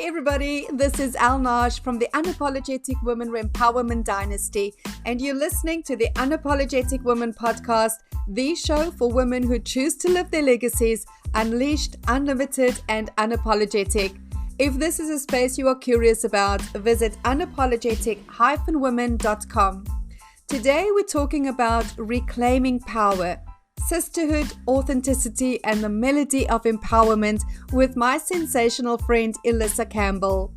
everybody, this is Elle Nagy from the Unapologetic Women Empowerment Dynasty, and you're listening to the Unapologetic Women podcast, the show for women who choose to live their legacies, unleashed, unlimited, and unapologetic. If this is a space you are curious about, visit unapologetic-women.com. Today we're talking about reclaiming power, sisterhood, authenticity, and the melody of empowerment with my sensational friend Lys Campbell.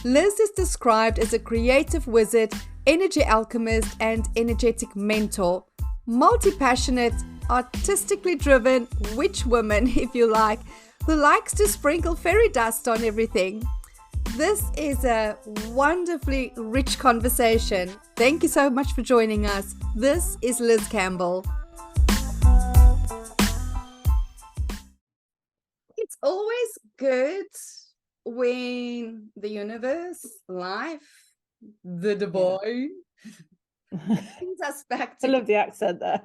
Lys is described as a creative wizard, energy alchemist, and energetic mentor. Multi-passionate, artistically driven witch woman, if you like, who likes to sprinkle fairy dust on everything. This is a wonderfully rich conversation. Thank you so much for joining us. This is Lys Campbell. It's always good when the universe, life, the divine brings us back to. I love the accent there.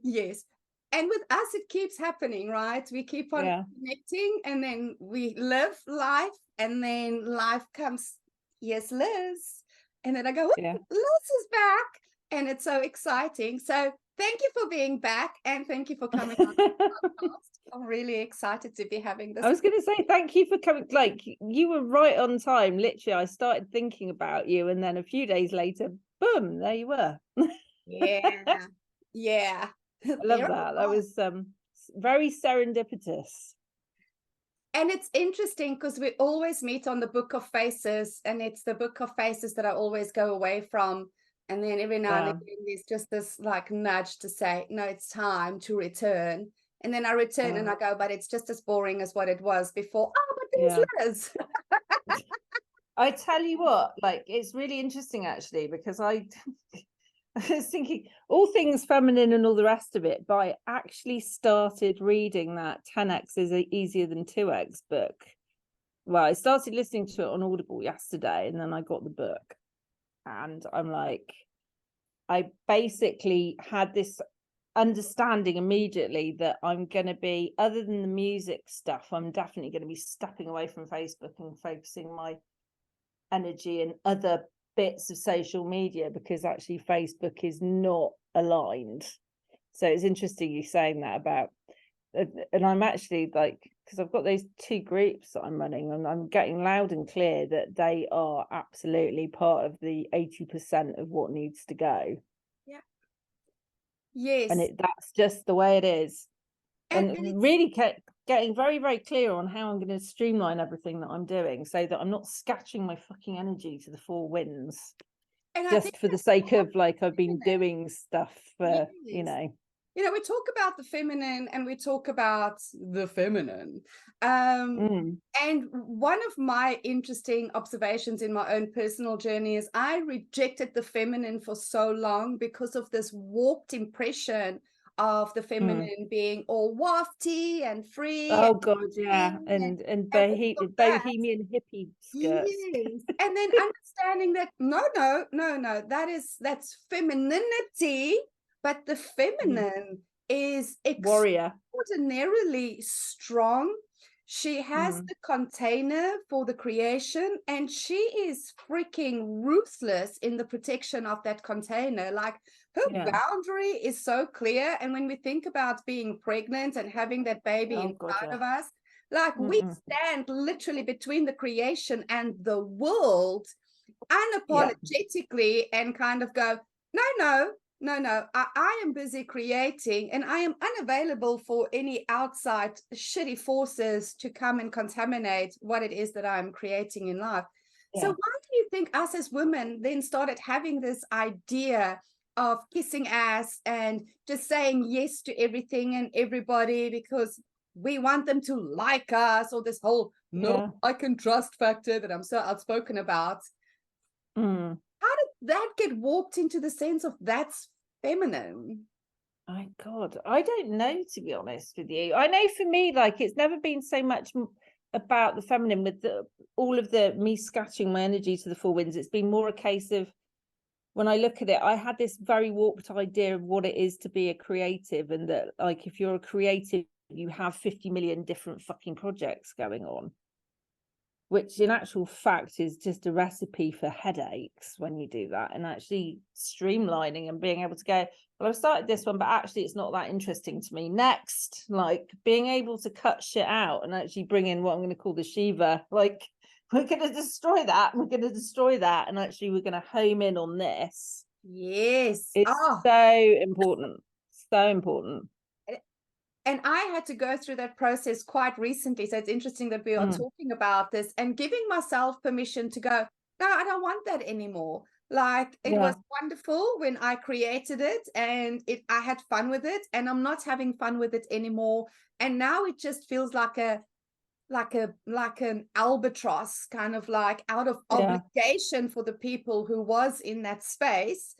Yes. And with us, it keeps happening, right? We keep on connecting, and then we live life, and then life comes, yes, Lys. And then I go, Lys is back. And it's so exciting. So thank you for being back, and thank you for coming on the podcast. I'm really excited to be having this. I was going to say, thank you for coming. Like, you were right on time. Literally, I started thinking about you, and then a few days later, boom, there you were. Yeah. I love that. That was very serendipitous. And it's interesting because we always meet on the Book of Faces, and it's the Book of Faces that I always go away from. And then every now and again, there's just this like nudge to say, no, it's time to return. And then I return and I go, but it's just as boring as what it was before. Oh, but there's Lys. I tell you what, like, it's really interesting actually, because I was thinking all things feminine and all the rest of it, but I actually started reading that 10x is easier than 2x book. Well, I started listening to it on Audible yesterday, and then I got the book, and I'm like, I basically had this understanding immediately that I'm going to be, other than the music stuff, I'm definitely going to be stepping away from Facebook and focusing my energy in other bits of social media, because actually Facebook is not aligned. So it's interesting you saying that about, and I'm actually like, because I've got those two groups that I'm running, and I'm getting loud and clear that they are absolutely part of the 80% of what needs to go. Yeah. Yes. And that's just the way it is. And really getting very, very clear on how I'm going to streamline everything that I'm doing, so that I'm not scattering my fucking energy to the four winds, and just for the sake of, like, I've been doing stuff for, we talk about the feminine and we talk about the feminine. And one of my interesting observations in my own personal journey is I rejected the feminine for so long because of this warped impression of the feminine being all wafty and free. Oh God, yeah, and bohemian hippie skirts. Yes. And then understanding that no, that's femininity, but the feminine is extraordinarily strong. She has the container for the creation, and she is freaking ruthless in the protection of that container. Like, her boundary is so clear. And when we think about being pregnant and having that baby inside of us, like, we stand literally between the creation and the world unapologetically and kind of go, no, I am busy creating, and I am unavailable for any outside shitty forces to come and contaminate what it is that I'm creating in life. So why do you think us as women then started having this idea of kissing ass and just saying yes to everything and everybody because we want them to like us, or this whole I can trust factor that I'm so outspoken about? How did that get warped into the sense of that's feminine? My God, I don't know, to be honest with you. I know for me, like, it's never been so much about the feminine with all of the me scattering my energy to the four winds. It's been more a case of when I look at it, I had this very warped idea of what it is to be a creative, and that like if you're a creative, you have 50 million different fucking projects going on, which in actual fact is just a recipe for headaches when you do that. And actually streamlining and being able to go, well, I've started this one, but actually it's not that interesting to me. Next, like being able to cut shit out and actually bring in what I'm going to call the Shiva, like we're going to destroy that, we're going to destroy that, and actually we're going to home in on this. Yes. It's so important. So important. And I had to go through that process quite recently. So it's interesting that we are talking about this and giving myself permission to go, no, I don't want that anymore. Like it was wonderful when I created it, and I had fun with it, and I'm not having fun with it anymore. And now it just feels like an albatross, kind of like out of obligation for the people who was in that space,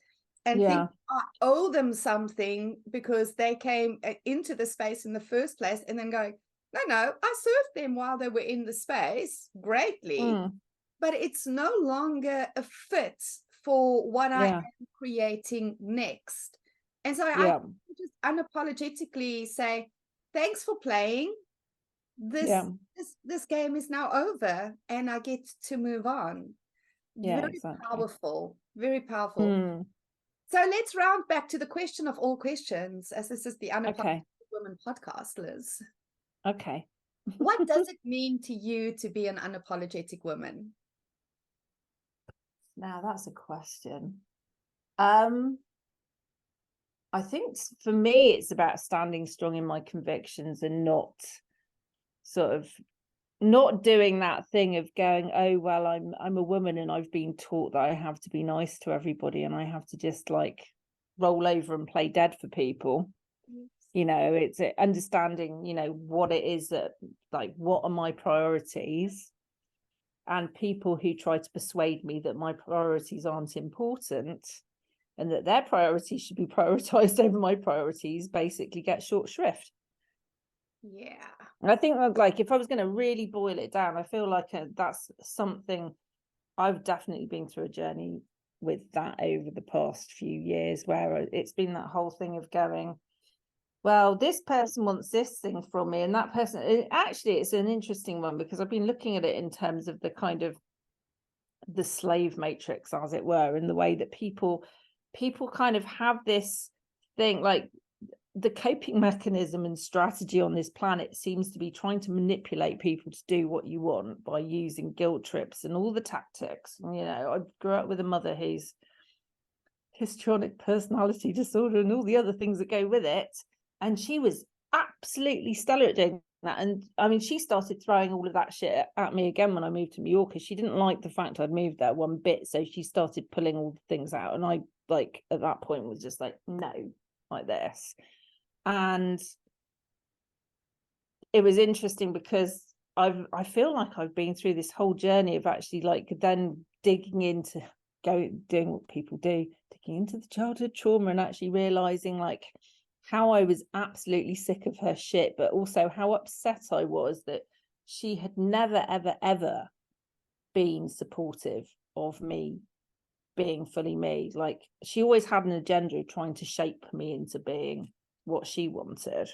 and think I owe them something because they came into the space in the first place, and then going, no, I served them while they were in the space greatly, but it's no longer a fit for what I am creating next. And so I just unapologetically say, thanks for playing. This game is now over, and I get to move on. Very powerful, very powerful. So let's round back to the question of all questions, as this is the Unapologetic Women podcast, Liz. Okay. What does it mean to you to be an unapologetic woman? Now that's a question. I think for me, it's about standing strong in my convictions and not doing that thing of going, oh well, I'm a woman and I've been taught that I have to be nice to everybody and I have to just like roll over and play dead for people. You know, it's understanding, you know, what it is that, like, what are my priorities, and people who try to persuade me that my priorities aren't important and that their priorities should be prioritized over my priorities basically get short shrift. Yeah. I think that, like, if I was going to really boil it down, I feel like that's something I've definitely been through a journey with that over the past few years, where it's been that whole thing of going, well, this person wants this thing from me, and that person, it's an interesting one, because I've been looking at it in terms of the kind of the slave matrix, as it were, in the way that people kind of have this thing, like, the coping mechanism and strategy on this planet seems to be trying to manipulate people to do what you want by using guilt trips and all the tactics. And, you know, I grew up with a mother who's histrionic personality disorder and all the other things that go with it. And she was absolutely stellar at doing that. And I mean, she started throwing all of that shit at me again when I moved to Mallorca, because she didn't like the fact I'd moved there one bit. So she started pulling all the things out. And I, like, at that point was just like, no, like this. And it was interesting because I feel like I've been through this whole journey of actually, like, then digging into doing what people do, digging into the childhood trauma, and actually realizing, like, how I was absolutely sick of her shit, but also how upset I was that she had never, ever, ever been supportive of me being fully me. Like, she always had an agenda of trying to shape me into being what she wanted.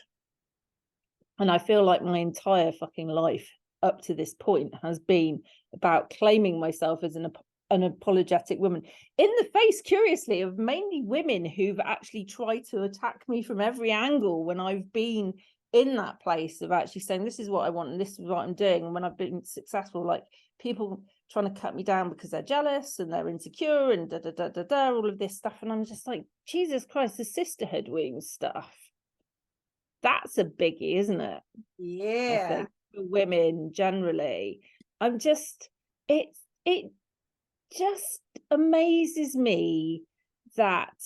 And I feel like my entire fucking life up to this point has been about claiming myself as an apologetic woman, in the face, curiously, of mainly women who've actually tried to attack me from every angle when I've been in that place of actually saying, this is what I want and this is what I'm doing. And when I've been successful, like, people trying to cut me down because they're jealous and they're insecure and all of this stuff. And I'm just like, Jesus Christ, the sisterhood wound stuff, that's a biggie, isn't it? Yeah. I think for women generally, it just amazes me that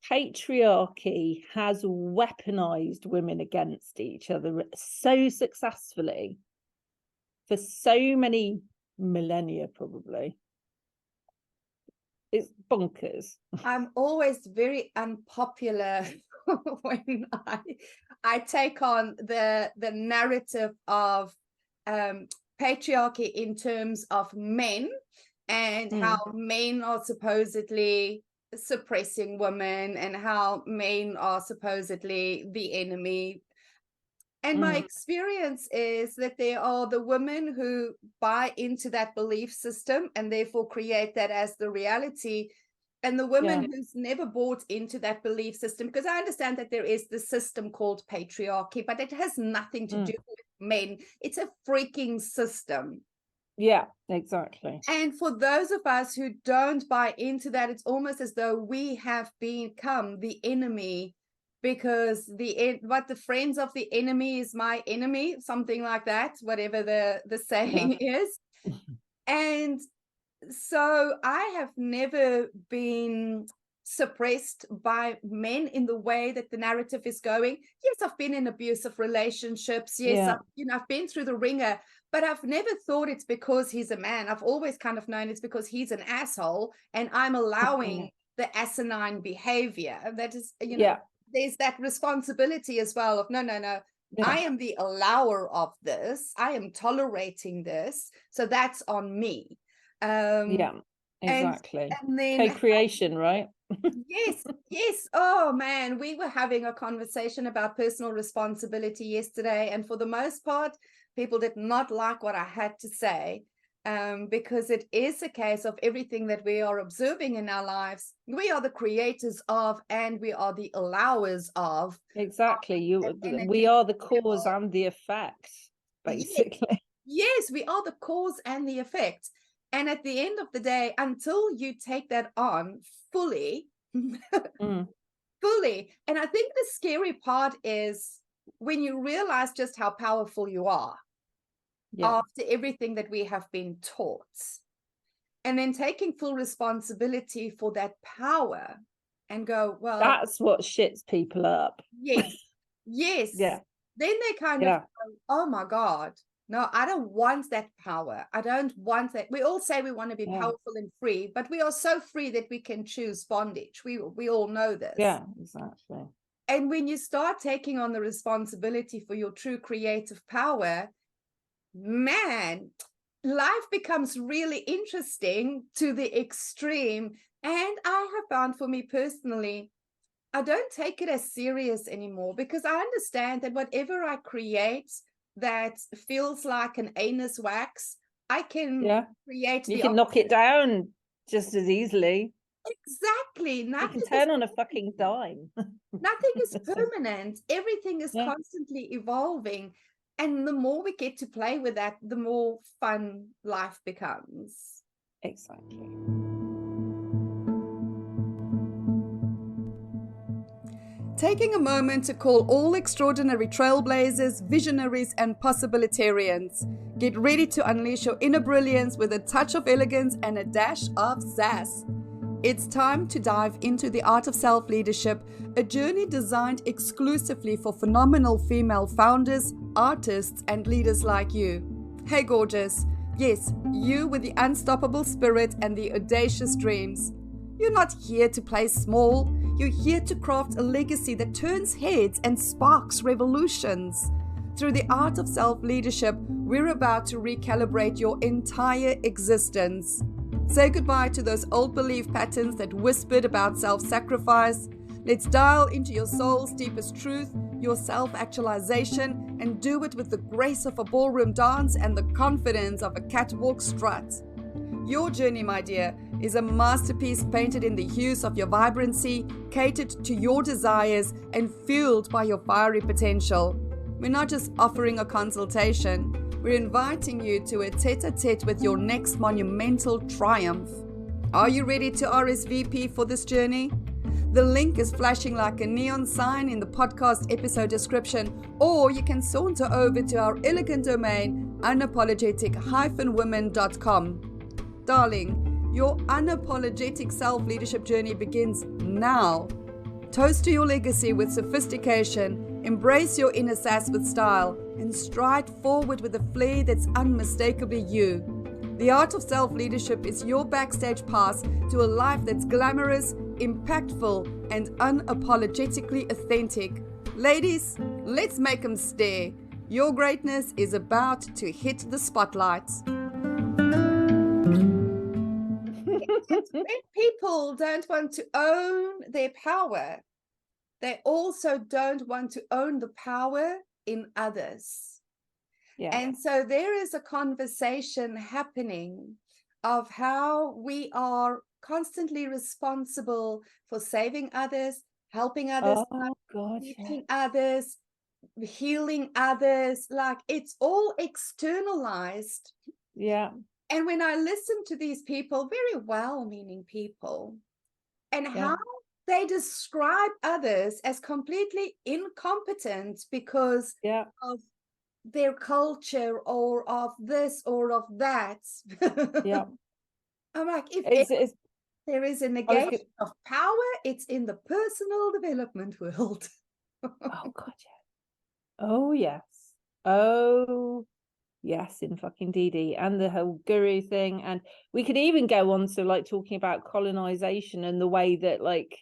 patriarchy has weaponized women against each other so successfully for so many millennia, probably. It's bonkers. I'm always very unpopular when I take on the narrative of patriarchy in terms of men, and how men are supposedly suppressing women and how men are supposedly the enemy. And my experience is that there are the women who buy into that belief system and therefore create that as the reality, and the women who's never bought into that belief system, because I understand that there is the system called patriarchy, but it has nothing to do with men. It's a freaking system. Yeah, exactly. And for those of us who don't buy into that, it's almost as though we have become the enemy, because the friends of the enemy is my enemy, something like that, whatever the saying is. And so I have never been suppressed by men in the way that the narrative is going. Yes, I've been in abusive relationships. Yes, I've been through the ringer, but I've never thought it's because he's a man. I've always kind of known it's because he's an asshole and I'm allowing the asinine behavior. That is, there's that responsibility as well of no. I am the allower of this. I am tolerating this. So that's on me. Exactly. And then co-creation, right? yes. Oh man, we were having a conversation about personal responsibility yesterday, and for the most part, people did not like what I had to say, because it is a case of everything that we are observing in our lives, we are the creators of, and we are the allowers of. Exactly. We are the cause and the effect, basically. Yes, we are the cause and the effect. And at the end of the day, until you take that on fully, fully, and I think the scary part is when you realize just how powerful you are after everything that we have been taught, and then taking full responsibility for that power and go, well, that's what shits people up. Yes. Yeah. Then they kind of go, oh my God. No, I don't want that power. I don't want that. We all say we want to be powerful and free, but we are so free that we can choose bondage. We all know this. Yeah, exactly. And when you start taking on the responsibility for your true creative power, man, life becomes really interesting to the extreme. And I have found, for me personally, I don't take it as serious anymore, because I understand that whatever I create that feels like an anus wax, I can create. You can knock it down just as easily. Exactly. Nothing you can turn on a fucking dime. Nothing is permanent. Everything is constantly evolving. And the more we get to play with that, the more fun life becomes. Exactly. Taking a moment to call all extraordinary trailblazers, visionaries, and possibilitarians. Get ready to unleash your inner brilliance with a touch of elegance and a dash of sass. It's time to dive into the art of self-leadership, a journey designed exclusively for phenomenal female founders, artists, and leaders like you. Hey gorgeous, yes, you with the unstoppable spirit and the audacious dreams. You're not here to play small. You're here to craft a legacy that turns heads and sparks revolutions. Through the art of self-leadership, we're about to recalibrate your entire existence. Say goodbye to those old belief patterns that whispered about self-sacrifice. Let's dial into your soul's deepest truth, your self-actualization, and do it with the grace of a ballroom dance and the confidence of a catwalk strut. Your journey, my dear, is a masterpiece painted in the hues of your vibrancy, catered to your desires, and fueled by your fiery potential. We're not just offering a consultation, we're inviting you to a tete-a-tete with your next monumental triumph. Are you ready to RSVP for this journey? The link is flashing like a neon sign in the podcast episode description, or you can saunter over to our elegant domain, unapologetic-women.com. Darling, your unapologetic self-leadership journey begins now. Toast to your legacy with sophistication, embrace your inner sass with style, and stride forward with a flair that's unmistakably you. The art of self-leadership is your backstage pass to a life that's glamorous, impactful, and unapologetically authentic. Ladies, let's make them stare. Your greatness is about to hit the spotlight. when people don't want to own their power, they also don't want to own the power in others. Yeah. And so there is a conversation happening of how we are constantly responsible for saving others, helping others, Oh God, teaching others, healing others. Like, it's all externalized. yeah. And when I listen to these people, very well-meaning people, and how they describe others as completely incompetent because of their culture or of this or of that. Yeah. I'm like, if It's there is a negation of power, it's in the personal development world. oh God, yeah. Oh yes. Oh yes, in fucking DD, and the whole guru thing. And we could even go on to like talking about colonization and the way that like,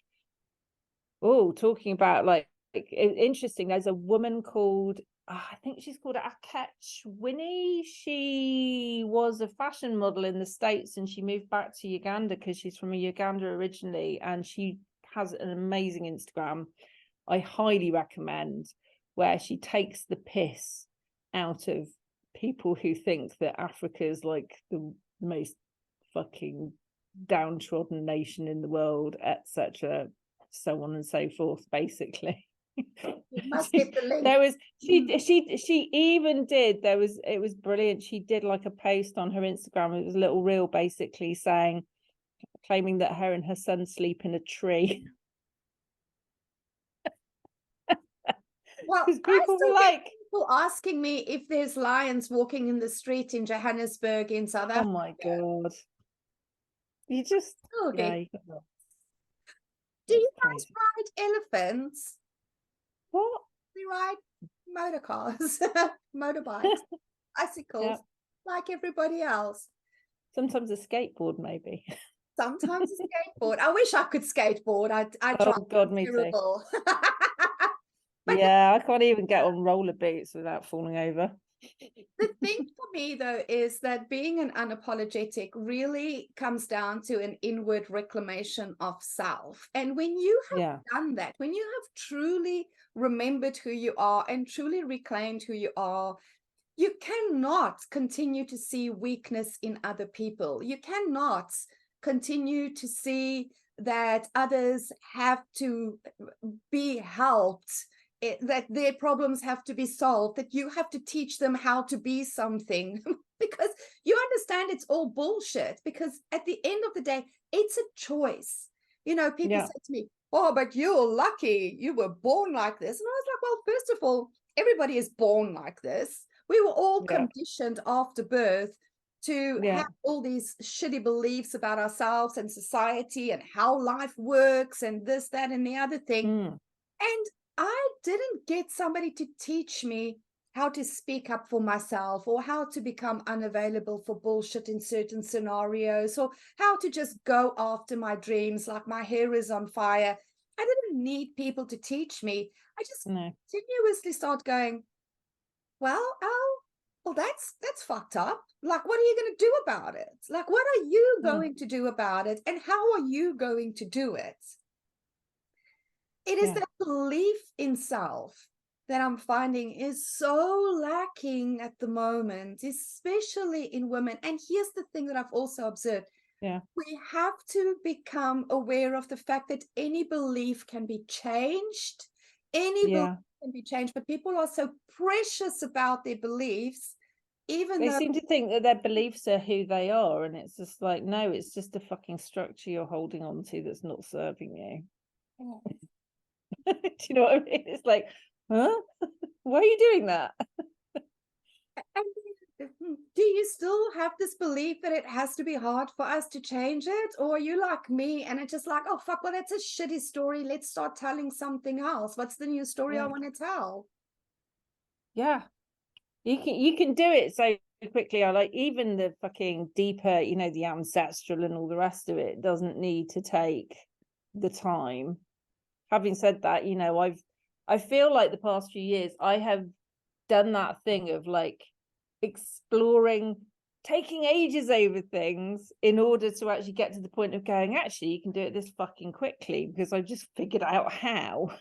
talking about like interesting. There's a woman called, I think she's called Aketch-Winnie. She was a fashion model in the States and she moved back to Uganda because she's from Uganda originally, and she has an amazing Instagram I highly recommend, where she takes the piss out of people who think that Africa is like the most fucking downtrodden nation in the world, etc., so on and so forth, basically. You must get the link. There was she even did, it was brilliant. She did like a post on her Instagram. It was a little reel basically claiming that her and her son sleep in a tree. Well, people were like, people asking me if there's lions walking in the street in Johannesburg in South Africa. Oh my God. You just okay. Do you guys ride elephants? What? We ride motor cars, motorbikes, bicycles, like everybody else. Sometimes a skateboard, maybe. Sometimes a skateboard. I wish I could skateboard. I oh God, me terrible. too. Yeah, I can't even get on roller boots without falling over. The thing for me, though, is that being an unapologetic really comes down to an inward reclamation of self. And when you have done that, when you have truly remembered who you are and truly reclaimed who you are, you cannot continue to see weakness in other people. You cannot continue to see that others have to be helped, that their problems have to be solved, that you have to teach them how to be something, because you understand it's all bullshit. Because at the end of the day, it's a choice. You know, people say to me, oh, but you're lucky, you were born like this. And I was like, well, first of all, everybody is born like this. We were all conditioned after birth to have all these shitty beliefs about ourselves and society and how life works and this, that, and the other thing. And I didn't get somebody to teach me how to speak up for myself, or how to become unavailable for bullshit in certain scenarios, or how to just go after my dreams like my hair is on fire. I didn't need people to teach me. I just continuously start going, well, that's fucked up. Like, what are you going to do about it? Like, what are you going to do about it? And how are you going to do it? It is that belief in self that I'm finding is so lacking at the moment, especially in women. And here's the thing that I've also observed. We have to become aware of the fact that any belief can be changed. Any belief can be changed, but people are so precious about their beliefs, even they seem to think that their beliefs are who they are. And it's just like, no, it's just a fucking structure you're holding on to that's not serving you. Do you know what I mean? It's like, huh? Why are you doing that? Do you still have this belief that it has to be hard for us to change it? Or are you like me and it's just like, oh, fuck, well, that's a shitty story. Let's start telling something else. What's the new story I want to tell? Yeah. You can do it so quickly. I like even the fucking deeper, you know, the ancestral and all the rest of it doesn't need to take the time. Having said that, you know, I feel like the past few years I have done that thing of like exploring taking ages over things in order to actually get to the point of going, actually, you can do it this fucking quickly because I just figured out how,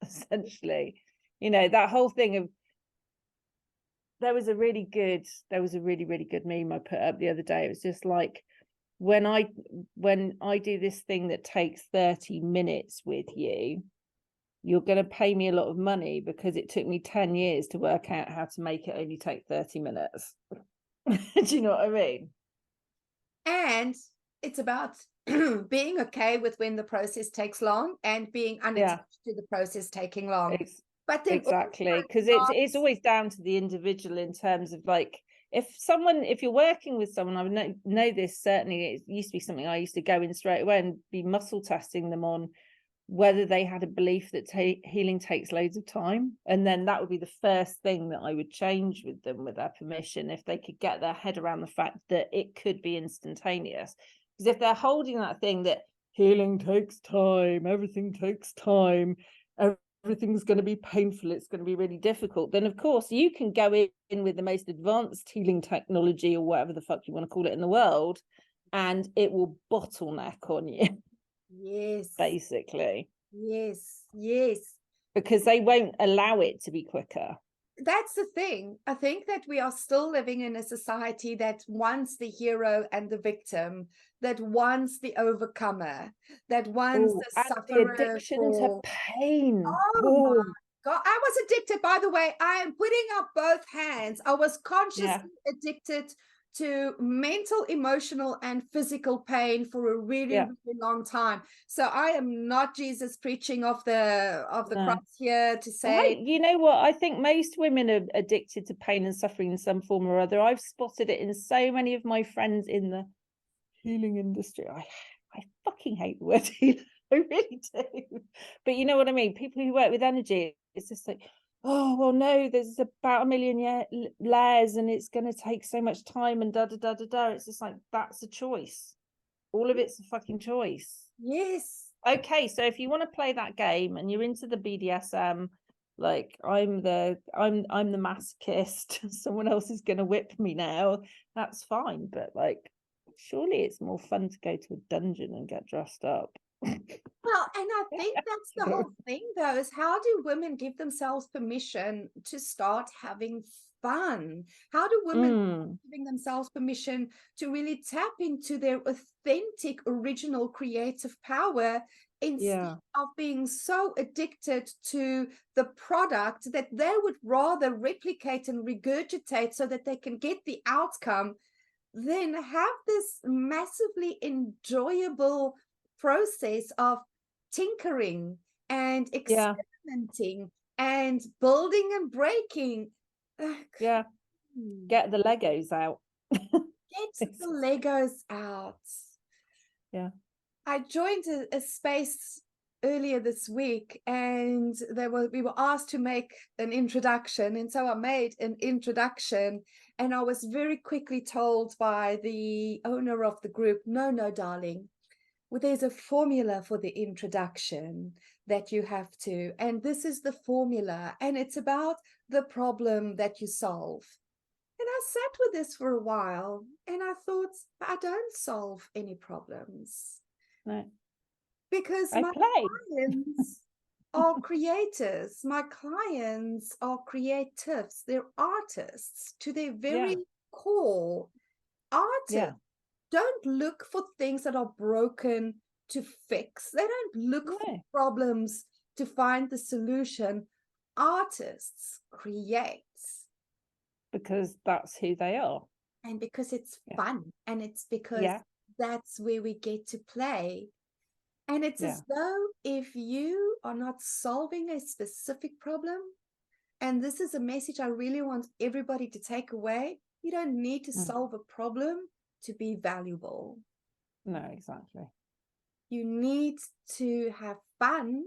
essentially. You know, that whole thing of, there was a really, really good meme I put up the other day. It was just like, when I do this thing that takes 30 minutes with you, you're going to pay me a lot of money because it took me 10 years to work out how to make it only take 30 minutes. Do you know what I mean? And it's about being okay with when the process takes long and being unattached to the process taking long. But then exactly, because it's always down to the individual in terms of, like, if you're working with someone, I know this certainly, it used to be something I used to go in straight away and be muscle testing them on whether they had a belief that healing takes loads of time, and then that would be the first thing that I would change with them, with their permission, if they could get their head around the fact that it could be instantaneous. Because if they're holding that thing that healing takes time, everything takes time, everything's going to be painful, it's going to be really difficult, then of course you can go in with the most advanced healing technology or whatever the fuck you want to call it in the world, and it will bottleneck on you. Yes, basically. Yes. Because they won't allow it to be quicker. That's the thing. I think that we are still living in a society that wants the hero and the victim, that wants the overcomer, that wants the sufferer. The addiction to pain. Oh my God. I was addicted, by the way. I am putting up both hands. I was consciously addicted to mental, emotional, and physical pain for a really, really long time. So I am not Jesus preaching off the cross here to say. You know what? I think most women are addicted to pain and suffering in some form or other. I've spotted it in so many of my friends in the healing industry. I fucking hate the word healer. I really do. But you know what I mean? People who work with energy, it's just like, oh, well, no, there's about 1 million layers and it's going to take so much time and da-da-da-da-da. It's just like, that's a choice. All of it's a fucking choice. Yes. Okay, so if you want to play that game and you're into the BDSM, like I'm the masochist, someone else is going to whip me now, that's fine. But like, surely it's more fun to go to a dungeon and get dressed up. Well, and I think that's the whole thing, though, is how do women give themselves permission to start having fun? How do women giving themselves permission to really tap into their authentic, original, creative power instead of being so addicted to the product that they would rather replicate and regurgitate so that they can get the outcome, then have this massively enjoyable process of tinkering and experimenting and building and breaking. Get the Legos out. Get the Legos out. I joined a space earlier this week, and we were asked to make an introduction, and so I made an introduction, and I was very quickly told by the owner of the group, no, darling, well, there's a formula for the introduction that you have to, and this is the formula, and it's about the problem that you solve. And I sat with this for a while, and I thought, I don't solve any problems. No. Because my clients are creators. My clients are creatives. They're artists to their very core. Artists don't look for things that are broken to fix. They don't look for problems to find the solution. Artists create. Because that's who they are. And because it's fun. And it's because that's where we get to play. And it's as though if you are not solving a specific problem, and this is a message I really want everybody to take away, you don't need to solve a problem to be valuable. No, exactly. You need to have fun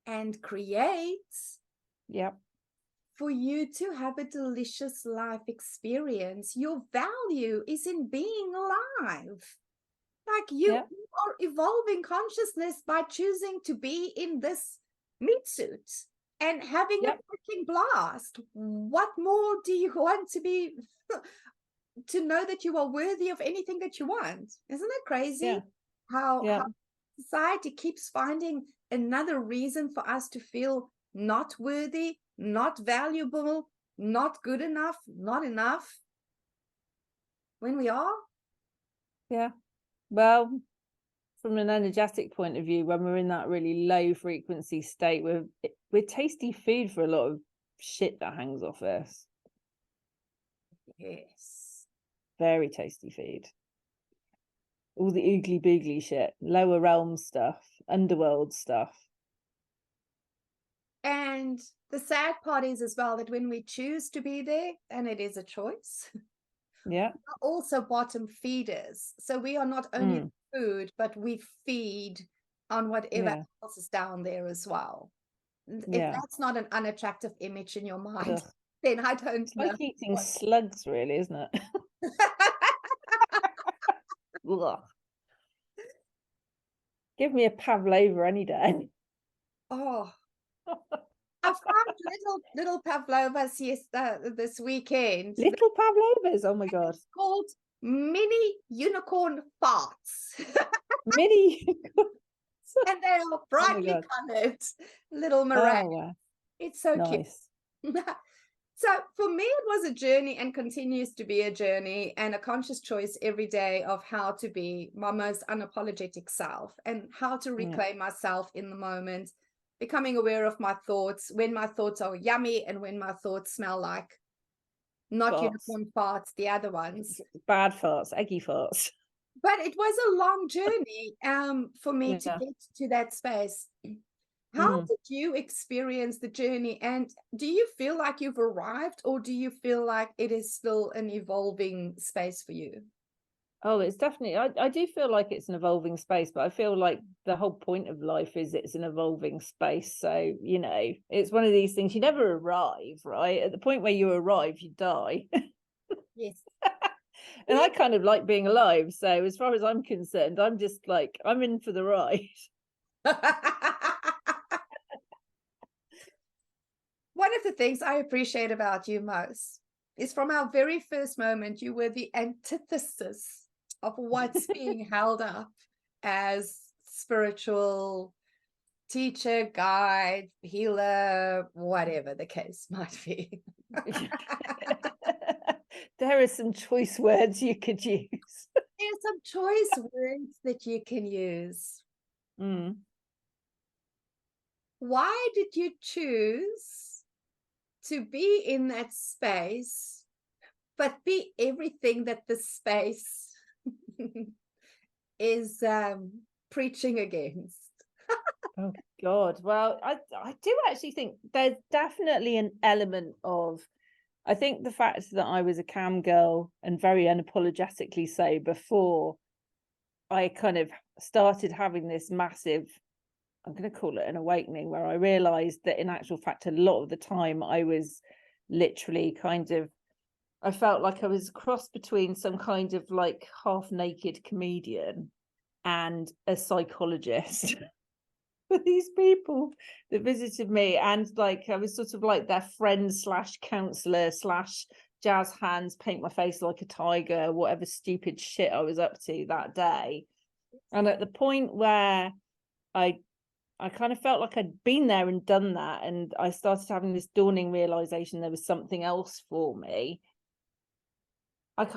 and create for you to have a delicious life experience. Your value is in being alive. Like you are evolving consciousness by choosing to be in this meat suit and having a freaking blast. What more do you want to be? to know that you are worthy of anything that you want. Isn't that crazy? Yeah. How society keeps finding another reason for us to feel not worthy, not valuable, not good enough, not enough, when we are. Yeah. Well, from an energetic point of view, when we're in that really low frequency state, we're tasty food for a lot of shit that hangs off us. Yes. Very tasty food. All the oogly boogly shit, lower realm stuff, underworld stuff. And the sad part is as well that when we choose to be there, and it is a choice, yeah, we're also bottom feeders. So we are not only food, but we feed on whatever else is down there as well. If that's not an unattractive image in your mind, then I don't know. It's like eating slugs, really, isn't it? Give me a pavlova any day. Oh, I found little pavlovas this weekend. Little pavlovas, oh my god! It's called mini unicorn farts. Mini, and they are brightly colored little meringue. Oh, wow. It's so nice. Cute. So for me, it was a journey and continues to be a journey and a conscious choice every day of how to be my most unapologetic self and how to reclaim myself in the moment, becoming aware of my thoughts, when my thoughts are yummy and when my thoughts smell like not unicorn farts, the other ones. Bad farts, eggy farts. But it was a long journey for me to get to that space. How did you experience the journey? And do you feel like you've arrived, or do you feel like it is still an evolving space for you? Oh, it's definitely, I do feel like it's an evolving space, but I feel like the whole point of life is it's an evolving space. So, you know, it's one of these things, you never arrive, right? At the point where you arrive, you die. Yes. And I kind of like being alive. So as far as I'm concerned, I'm just like, I'm in for the ride. One of the things I appreciate about you most is from our very first moment, you were the antithesis of what's being held up as spiritual teacher, guide, healer, whatever the case might be. There are some choice words you could use. There's some choice words that you can use. Why did you choose to be in that space, but be everything that the space is preaching against? Oh God. Well, I do actually think there's definitely an element of, I think the fact that I was a cam girl and very unapologetically so before I kind of started having this massive, I'm going to call it an awakening, where I realized that in actual fact, a lot of the time I was literally kind of, I felt like I was a cross between some kind of like half naked comedian and a psychologist. For these people that visited me, and like I was sort of like their friend / counselor / jazz hands, paint my face like a tiger, whatever stupid shit I was up to that day. And at the point where I kind of felt like I'd been there and done that, and I started having this dawning realization there was something else for me, I'd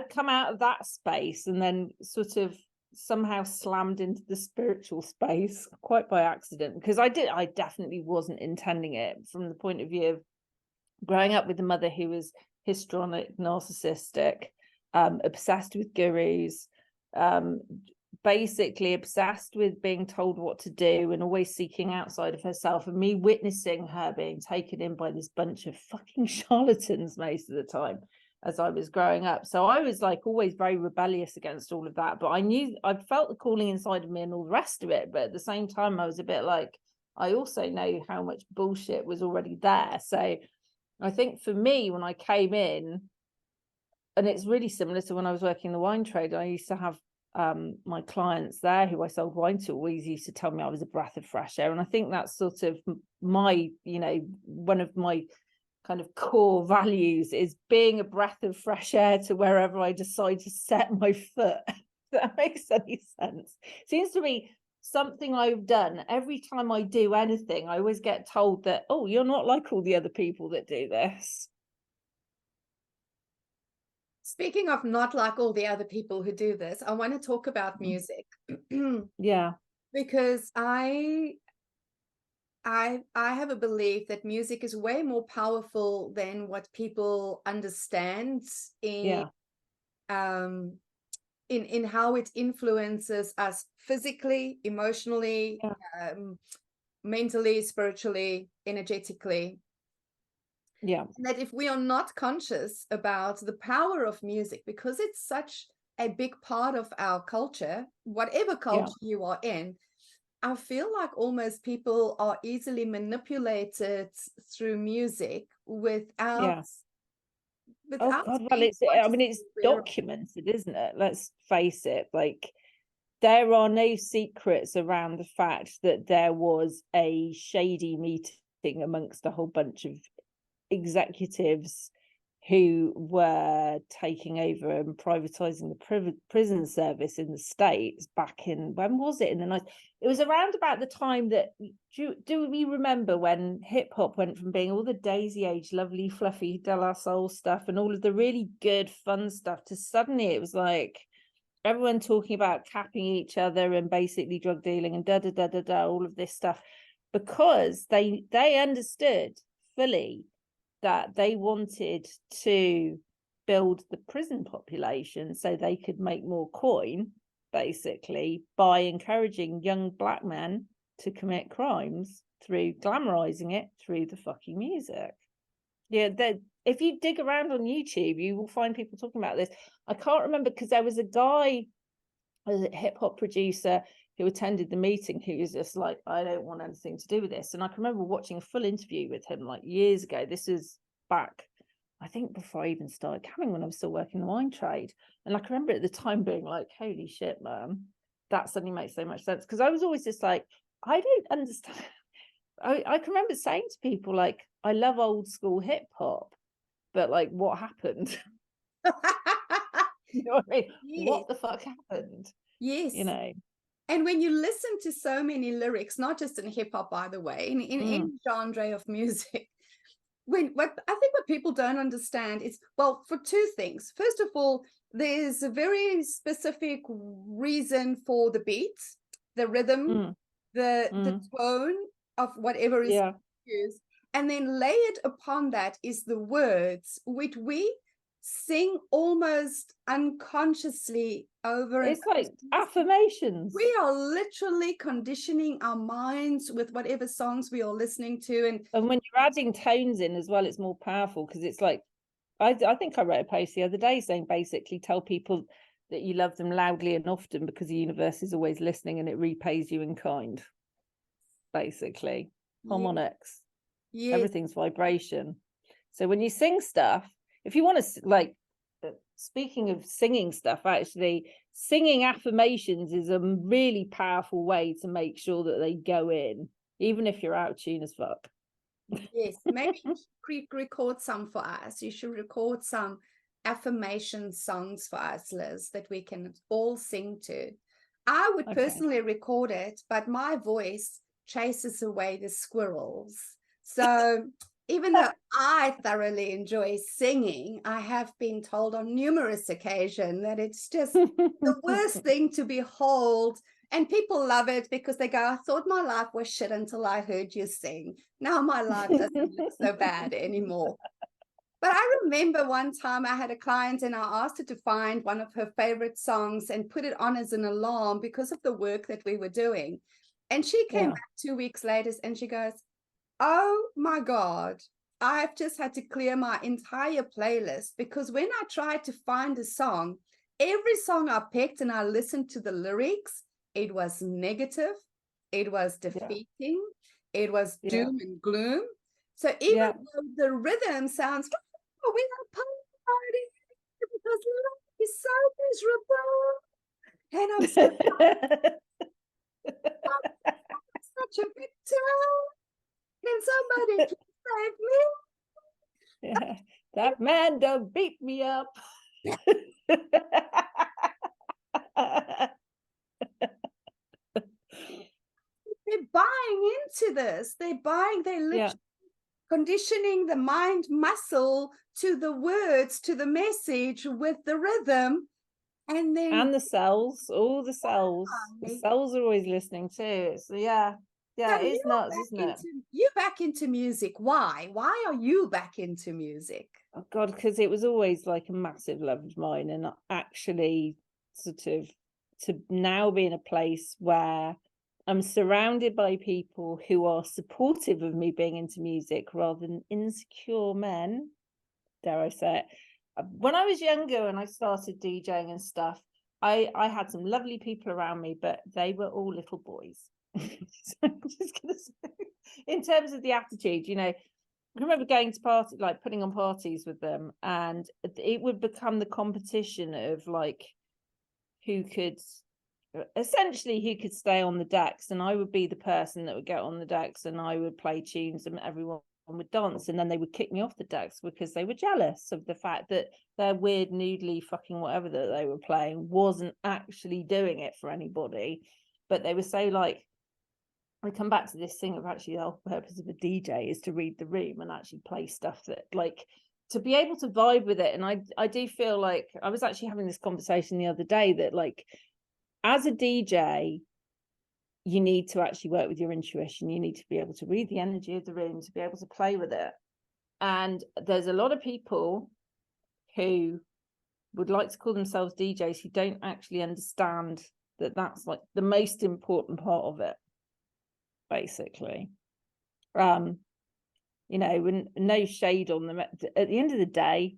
come out of that space and then sort of somehow slammed into the spiritual space quite by accident, because I definitely wasn't intending it, from the point of view of growing up with a mother who was histrionic, narcissistic, obsessed with gurus, basically obsessed with being told what to do and always seeking outside of herself, and me witnessing her being taken in by this bunch of fucking charlatans most of the time as I was growing up. So I was like always very rebellious against all of that, but I felt the calling inside of me and all the rest of it. But at the same time, I was a bit like, I also know how much bullshit was already there. So I think for me, when I came in, and it's really similar to when I was working in the wine trade, I used to have my clients there who I sold wine to always used to tell me I was a breath of fresh air. And I think that's sort of my, you know, one of my kind of core values is being a breath of fresh air to wherever I decide to set my foot. If that makes any sense. Seems to be something I've done. Every time I do anything, I always get told that, oh, you're not like all the other people that do this. Speaking of not like all the other people who do this, I want to talk about music. Yeah. Because I have a belief that music is way more powerful than what people understand in in how it influences us physically, emotionally, mentally, spiritually, energetically. Yeah. And that if we are not conscious about the power of music, because it's such a big part of our culture, whatever culture you are in, I feel like almost people are easily manipulated through music without Oh God, well, it's documented, isn't it? Let's face it. Like, there are no secrets around the fact that there was a shady meeting amongst a whole bunch of executives who were taking over and privatizing the prison service in the States back in, when was it? In the 90s. It was around about the time that, do we remember when hip hop went from being all the daisy age, lovely, fluffy, De La Soul stuff and all of the really good, fun stuff, to suddenly it was like everyone talking about capping each other and basically drug dealing and all of this stuff, because they understood fully that they wanted to build the prison population so they could make more coin, basically, by encouraging young black men to commit crimes through glamorizing it through the fucking music. Yeah, if you dig around on YouTube, you will find people talking about this. I can't remember, because there was a guy, a hip hop producer, who attended the meeting, who was just like, I don't want anything to do with this. And I can remember watching a full interview with him like years ago. This is back, I think, before I even started camming, when I was still working the wine trade. And I can remember at the time being like, holy shit, man, that suddenly makes so much sense. Because I was always just like, I don't understand. I can remember saying to people like, I love old school hip hop, but like, what happened? You know what I mean? Yes. What the fuck happened? Yes. You know. And when you listen to so many lyrics, not just in hip hop, by the way, in any genre of music, what people don't understand is, well, for two things. First of all, there's a very specific reason for the beat, the rhythm, the tone of whatever is used. And then layered upon that is the words, which we sing almost unconsciously over. It's like affirmations. We are literally conditioning our minds with whatever songs we are listening to. And when you're adding tones in as well, it's more powerful, because it's like, I think I wrote a post the other day saying, basically tell people that you love them loudly and often, because the universe is always listening and it repays you in kind. Basically, harmonics. Yes. Everything's vibration. So when you sing stuff, if you want to, like, speaking of singing stuff, actually, singing affirmations is a really powerful way to make sure that they go in, even if you're out of tune as fuck. Yes, maybe you should record some for us. You should record some affirmation songs for us, Liz, that we can all sing to. I would personally record it, but my voice chases away the squirrels. So even though I thoroughly enjoy singing, I have been told on numerous occasions that it's just the worst thing to behold. And people love it because they go, I thought my life was shit until I heard you sing. Now my life doesn't look so bad anymore. But I remember one time I had a client and I asked her to find one of her favorite songs and put it on as an alarm because of the work that we were doing. And she came back 2 weeks later and she goes, oh my God, I've just had to clear my entire playlist, because when I tried to find a song, every song I picked and I listened to the lyrics, it was negative, it was defeating, it was doom and gloom. So even though the rhythm sounds, oh, we are party because life is so miserable. And I'm so I'm such a victim. Can somebody please save me? That man don't beat me up. They're buying into this. They're literally conditioning the mind muscle to the words, to the message with the rhythm. And then the cells, all the cells. The cells are always listening too. So yeah, so it's nuts, isn't it? You're back into music. Why? Why are you back into music? Oh God, because it was always like a massive love of mine, and actually sort of to now be in a place where I'm surrounded by people who are supportive of me being into music rather than insecure men, dare I say it. When I was younger and I started DJing and stuff, I had some lovely people around me, but they were all little boys. So I'm just gonna say, in terms of the attitude, you know, I remember going to parties, like putting on parties with them, and it would become the competition of like who could stay on the decks, and I would be the person that would get on the decks and I would play tunes and everyone would dance, and then they would kick me off the decks because they were jealous of the fact that their weird noodly fucking whatever that they were playing wasn't actually doing it for anybody. But they were so like, I come back to this thing of actually the whole purpose of a DJ is to read the room and actually play stuff that like to be able to vibe with it. And I do feel like I was actually having this conversation the other day that like as a DJ, you need to actually work with your intuition. You need to be able to read the energy of the room to be able to play with it. And there's a lot of people who would like to call themselves DJs who don't actually understand that that's like the most important part of it, basically. You know, no shade on them. At the end of the day,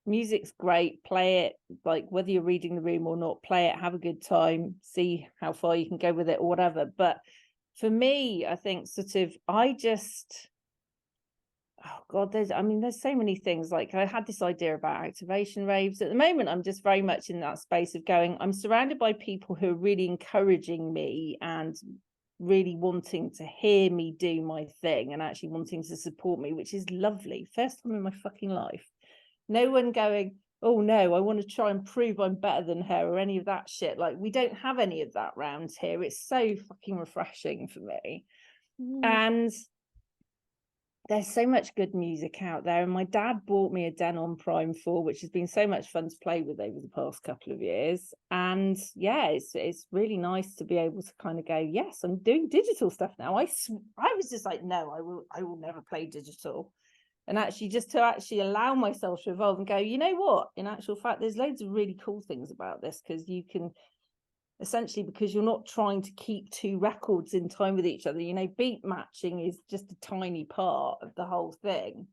music's great. Play it, like whether you're reading the room or not, play it, have a good time, see how far you can go with it or whatever. But for me, I think sort of oh God, there's so many things. Like I had this idea about activation raves. At the moment, I'm just very much in that space of going, I'm surrounded by people who are really encouraging me and really wanting to hear me do my thing and actually wanting to support me, which is lovely. First time in my fucking life. No one going, oh no, I want to try and prove I'm better than her or any of that shit. Like we don't have any of that round here. It's so fucking refreshing for me. And there's so much good music out there. And my dad bought me a Denon Prime 4, which has been so much fun to play with over the past couple of years. And yeah, it's really nice to be able to kind of go, yes, I'm doing digital stuff now. I was just like, no, I will never play digital. And actually just to actually allow myself to evolve and go, you know what, in actual fact, there's loads of really cool things about this, because you can essentially, because you're not trying to keep two records in time with each other, you know, beat matching is just a tiny part of the whole thing,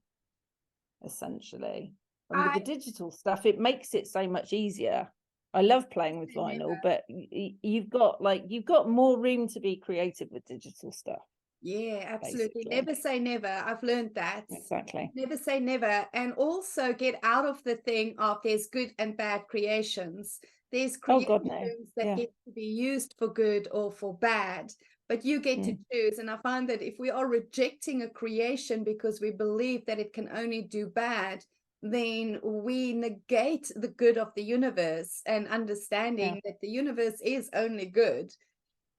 essentially. And with the digital stuff, it makes it so much easier. I love playing with vinyl, but you've got more room to be creative with digital stuff. Yeah, absolutely. Basically. Never say never. I've learned that. Exactly. Never say never. And also get out of the thing of there's good and bad creations. There's creations that get to be used for good or for bad, but you get to choose. And I find that if we are rejecting a creation because we believe that it can only do bad, then we negate the good of the universe and understanding that the universe is only good.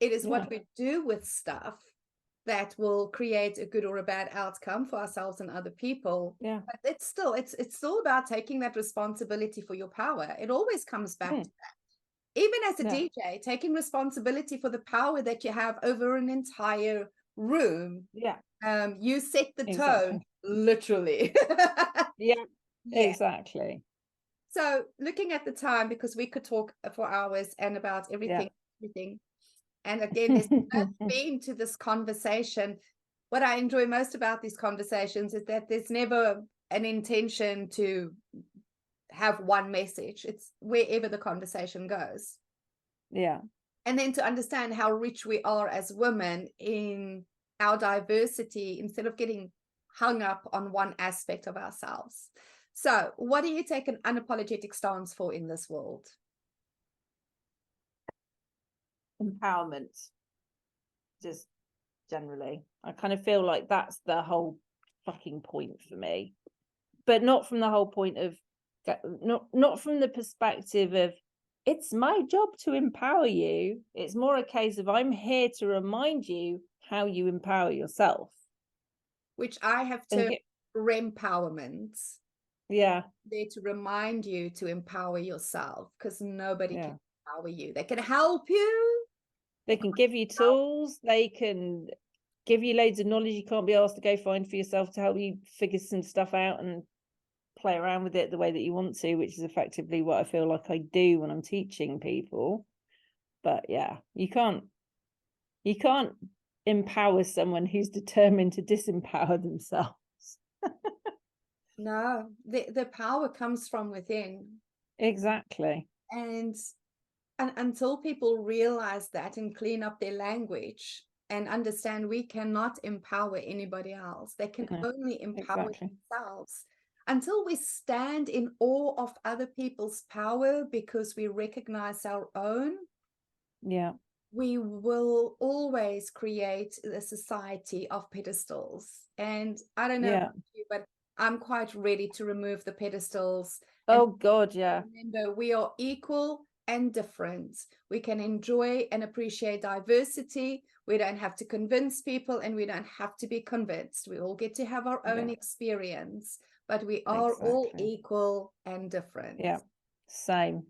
It is what we do with stuff that will create a good or a bad outcome for ourselves and other people. Yeah. But it's still about taking that responsibility for your power. It always comes back to that. Even as a DJ, taking responsibility for the power that you have over an entire room. Yeah. You set the tone, literally. Exactly. So looking at the time, because we could talk for hours and about everything. And again, there's no theme to this conversation. What I enjoy most about these conversations is that there's never an intention to have one message. It's wherever the conversation goes. Yeah. And then to understand how rich we are as women in our diversity instead of getting hung up on one aspect of ourselves. So what do you take an unapologetic stance for in this world? Empowerment, just generally. I kind of feel like that's the whole fucking point for me, but not from the whole point of, not from the perspective of, it's my job to empower you. It's more a case of, I'm here to remind you how you empower yourself. Which I have termed rempowerment. Yeah. There to remind you to empower yourself, because nobody can empower you. They can help you. They can give you tools. They can give you loads of knowledge you can't be asked to go find for yourself, to help you figure some stuff out and play around with it the way that you want to, which is effectively what I feel like I do when I'm teaching people. But yeah, you can't empower someone who's determined to disempower themselves. No, the power comes from within. Exactly. And until people realize that and clean up their language and understand we cannot empower anybody else, they can only empower themselves. Until we stand in awe of other people's power because we recognize our own, we will always create a society of pedestals. And I don't know about you, but I'm quite ready to remove the pedestals. Oh God, yeah. Remember, we are equal and different. We can enjoy and appreciate diversity. We don't have to convince people, and we don't have to be convinced. We all get to have our own experience, but we are all equal and different. Yeah, same.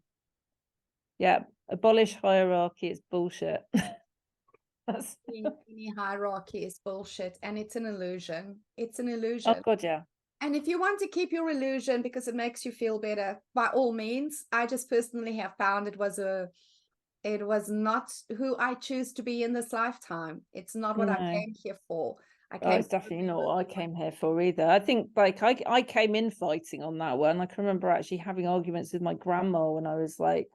Yeah, abolish hierarchy. It's bullshit. Any hierarchy is bullshit, and it's an illusion. It's an illusion. Oh God, yeah. And if you want to keep your illusion because it makes you feel better, by all means. I just personally have found it was not who I choose to be in this lifetime. It's not what I came here for. It's definitely not what I came here for either. I think like I came in fighting on that one. I can remember actually having arguments with my grandma when I was like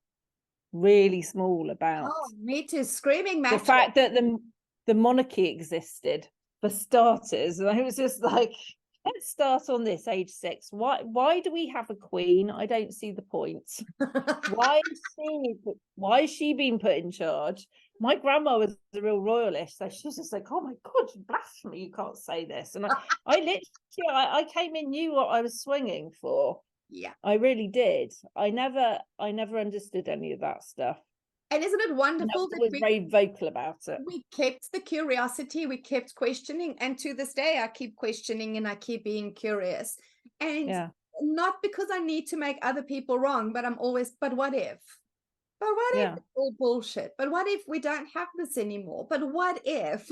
really small about me too, screaming match. The fact that the monarchy existed, for starters. And I was just like, let's start on this, age 6. Why do we have a queen? I don't see the point. Why is she being put in charge? My grandma was a real royalist, so she's just like, oh my God, blasphemy, you can't say this. And I literally, I came in, knew what I was swinging for. Yeah, I really did. I never understood any of that stuff. And isn't it wonderful that we very vocal about it? We kept the curiosity, we kept questioning, and to this day I keep questioning and I keep being curious. And not because I need to make other people wrong, but I'm always, but what if? But what if it's all bullshit? But what if we don't have this anymore? But what if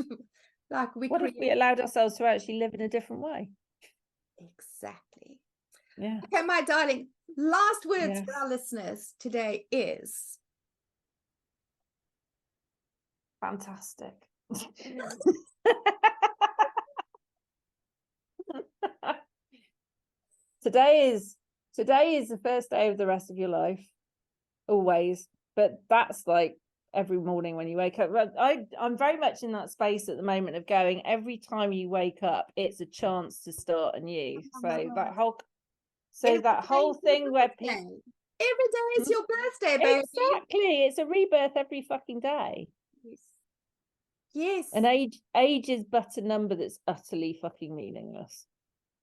like what if we allowed ourselves to actually live in a different way? Exactly. Yeah. Okay, my darling, last words for our listeners today is fantastic. Today is the first day of the rest of your life, always. But that's like every morning when you wake up. I'm very much in that space at the moment of going, every time you wake up, it's a chance to start anew. That whole thing where people, every day is your birthday, baby. Exactly. It's a rebirth every fucking day. Yes. And age is but a number that's utterly fucking meaningless.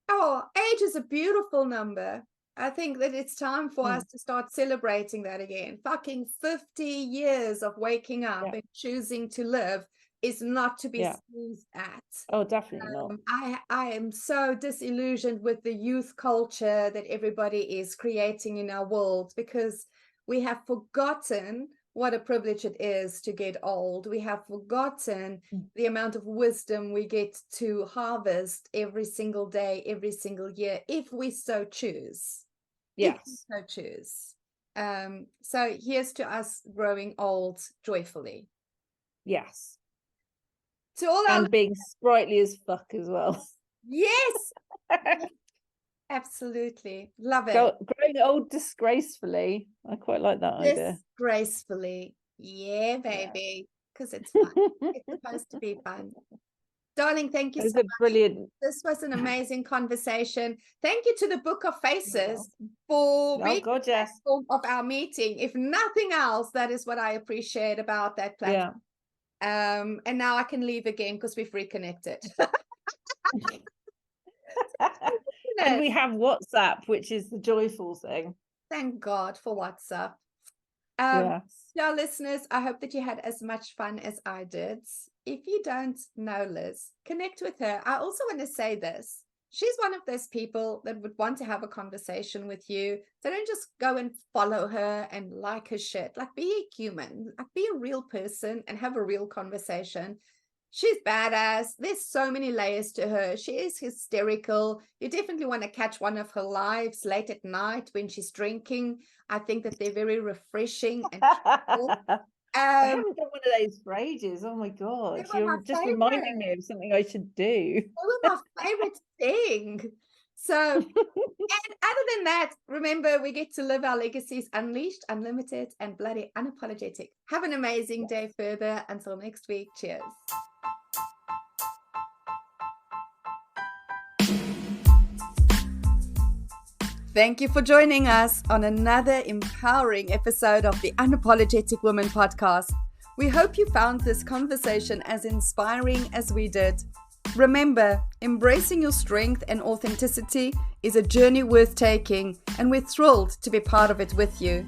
Oh, age is a beautiful number. I think that it's time for us to start celebrating that again. Fucking 50 years of waking up and choosing to live is not to be sneezed at. Oh, definitely not. I am so disillusioned with the youth culture that everybody is creating in our world, because we have forgotten what a privilege it is to get old. We have forgotten the amount of wisdom we get to harvest every single day, every single year, if we so choose. Yes. If we so choose. So here's to us growing old joyfully. Yes. To all and being sprightly as fuck as well. Yes. Absolutely. Love it. Growing old disgracefully. I quite like that idea. Disgracefully. Yeah, baby. Because it's fun. It's supposed to be fun. Darling, thank you so much. Brilliant. This was an amazing conversation. Thank you to the Book of Faces for being the platform of our meeting. If nothing else, that is what I appreciate about that platform. And now I can leave again because we've reconnected. And we have WhatsApp, which is the joyful thing. Thank God for WhatsApp. Yes. So listeners, I hope that you had as much fun as I did. If you don't know Lys, connect with her. I also want to say this. She's one of those people that would want to have a conversation with you. So don't just go and follow her and like her shit. Like, be a human, like, be a real person and have a real conversation. She's badass. There's so many layers to her. She is hysterical. You definitely want to catch one of her lives late at night when she's drinking. I think that they're very refreshing. And I haven't done one of those for ages. Oh my God. You're just reminding me of something I should do. They were my favorite thing. So, and other than that, remember, we get to live our legacies unleashed, unlimited, and bloody unapologetic. Have an amazing day further. Until next week. Cheers. Thank you for joining us on another empowering episode of the Unapologetic Woman podcast. We hope you found this conversation as inspiring as we did. Remember, embracing your strength and authenticity is a journey worth taking, and we're thrilled to be part of it with you.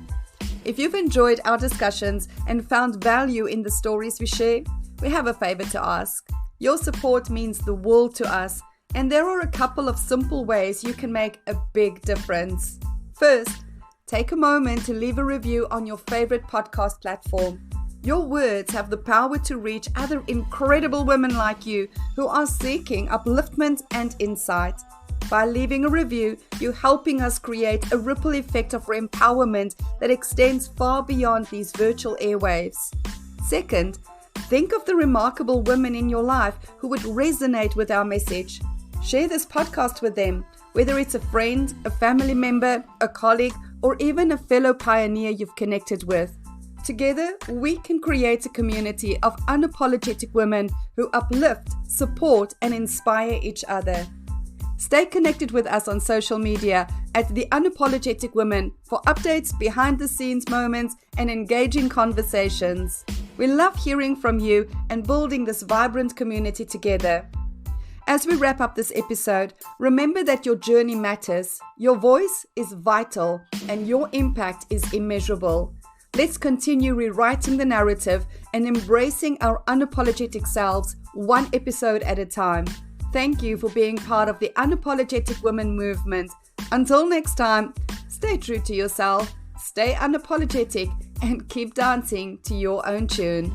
If you've enjoyed our discussions and found value in the stories we share, we have a favor to ask. Your support means the world to us, and there are a couple of simple ways you can make a big difference. First, take a moment to leave a review on your favorite podcast platform. Your words have the power to reach other incredible women like you who are seeking upliftment and insight. By leaving a review, you're helping us create a ripple effect of empowerment that extends far beyond these virtual airwaves. Second, think of the remarkable women in your life who would resonate with our message. Share this podcast with them, whether it's a friend, a family member, a colleague, or even a fellow pioneer you've connected with. Together, we can create a community of unapologetic women who uplift, support, and inspire each other. Stay connected with us on social media at The Unapologetic Women for updates, behind-the-scenes moments, and engaging conversations. We love hearing from you and building this vibrant community together. As we wrap up this episode, remember that your journey matters, your voice is vital, and your impact is immeasurable. Let's continue rewriting the narrative and embracing our unapologetic selves one episode at a time. Thank you for being part of the Unapologetic Women movement. Until next time, stay true to yourself, stay unapologetic, and keep dancing to your own tune.